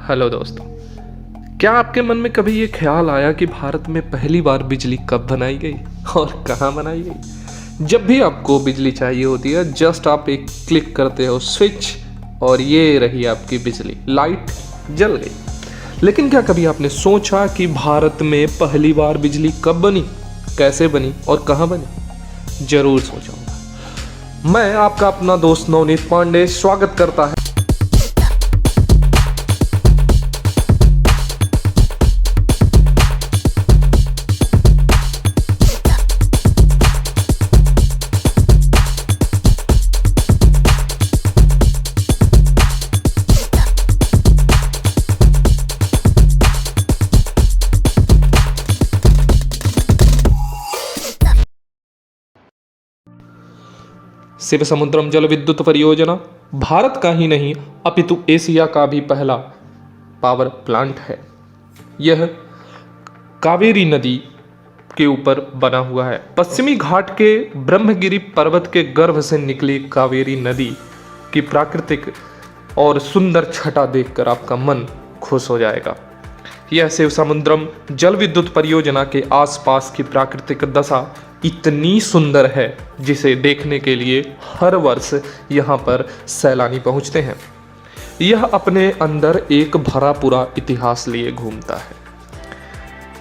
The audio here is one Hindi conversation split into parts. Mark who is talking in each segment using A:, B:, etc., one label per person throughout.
A: हेलो दोस्तों, क्या आपके मन में कभी ये ख्याल आया कि भारत में पहली बार बिजली कब बनाई गई और कहाँ बनाई गई? जब भी आपको बिजली चाहिए होती है, जस्ट आप एक क्लिक करते हो स्विच और ये रही आपकी बिजली, लाइट जल गई। लेकिन क्या कभी आपने सोचा कि भारत में पहली बार बिजली कब बनी, कैसे बनी और कहाँ बनी? जरूर सोचा होगा। मैं आपका अपना दोस्त नवनीत पांडे स्वागत करता है शिव समुद्रम जल विद्युत परियोजना भारत का ही नहीं अपितु एशिया का भी पहला पावर प्लांट है। यह कावेरी नदी के ऊपर बना हुआ है। पश्चिमी घाट के ब्रह्मगिरी पर्वत के गर्भ से निकली कावेरी नदी की प्राकृतिक और सुंदर छटा देखकर आपका मन खुश हो जाएगा। यह शिव समुद्रम जल विद्युत परियोजना के आसपास की प्राकृतिक दशा इतनी सुंदर है जिसे देखने के लिए हर वर्ष यहाँ पर सैलानी पहुँचते हैं। यह अपने अंदर एक भरा पूरा इतिहास लिए घूमता है।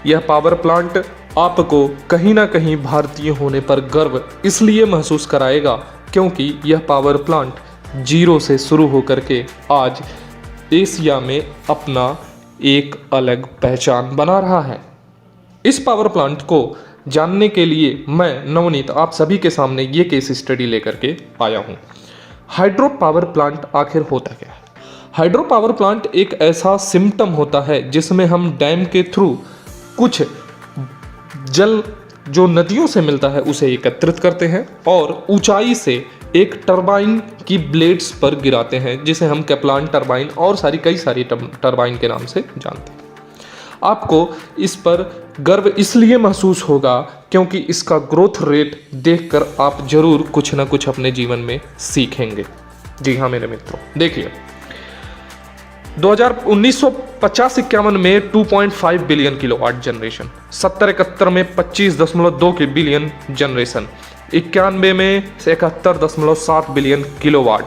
A: यह पावर प्लांट आपको कहीं ना कहीं भारतीय होने पर गर्व इसलिए महसूस कराएगा क्योंकि यह पावर प्लांट जीरो से शुरू होकर के आज एशिया में अपना एक अलग पहचान बना रहा है। इस पावर प्लांट को जानने के लिए मैं नवनीत आप सभी के सामने ये केस स्टडी लेकर के आया हूँ। हाइड्रो पावर प्लांट आखिर होता क्या है? हाइड्रो पावर प्लांट एक ऐसा सिम्टम होता है जिसमें हम डैम के थ्रू कुछ जल जो नदियों से मिलता है उसे एकत्रित करते हैं और ऊंचाई से एक टरबाइन की ब्लेड्स पर गिराते हैं जिसे हम कैप्लान टरबाइन और कई सारी टरबाइन के नाम से जानते हैं। आपको इस पर गर्व इसलिए महसूस होगा क्योंकि इसका ग्रोथ रेट देखकर आप जरूर कुछ ना कुछ अपने जीवन में सीखेंगे। जी हाँ मेरे मित्रों, देखिए 1950-51 में 2.5 बिलियन किलोवाट जनरेशन, 70-71 में 25.2 बिलियन जनरेशन, 91 में 71.7 बिलियन किलोवाट,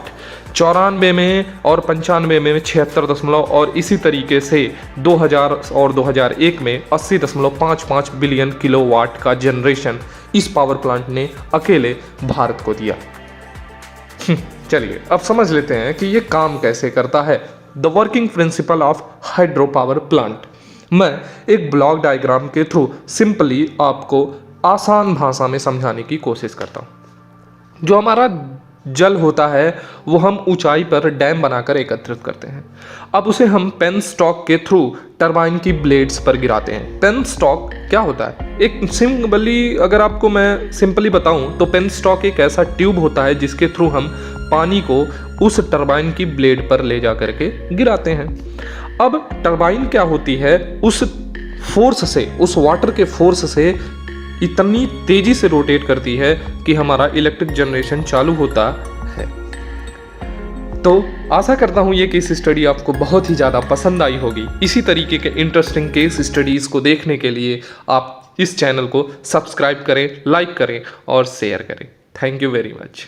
A: 94 में और 95 में 76 और इसी तरीके से 2000 और 2001 में 80.55 बिलियन किलोवाट का जनरेशन इस पावर प्लांट ने अकेले भारत को दिया। चलिए अब समझ लेते हैं कि ये काम कैसे करता है। The working principle of hydro power plant. मैं एक ब्लॉक डायग्राम के थ्रू सिंपली आपको आसान भाषा में समझाने की कोशिश करता हूँ। जो हमारा जल होता है वो हम ऊंचाई पर डैम बनाकर एकत्रित करते हैं। अब उसे हम पेन स्टॉक के थ्रू टरबाइन की ब्लेड्स पर गिराते हैं। पेन स्टॉक क्या होता है? एक सिंपली अगर आपको मैं सिंपली बताऊं तो पेन स्टॉक एक ऐसा ट्यूब होता है जिसके थ्रू हम पानी को उस टरबाइन की ब्लेड पर ले जा करके गिराते हैं। अब टरबाइन क्या होती है, उस फोर्स से, उस वाटर के फोर्स से इतनी तेजी से रोटेट करती है कि हमारा इलेक्ट्रिक जनरेशन चालू होता है। तो आशा करता हूं ये केस स्टडी आपको बहुत ही ज़्यादा पसंद आई होगी। इसी तरीके के इंटरेस्टिंग केस स्टडीज़ को देखने के लिए आप इस चैनल को सब्सक्राइब करें, लाइक करें और शेयर करें। Thank you very much.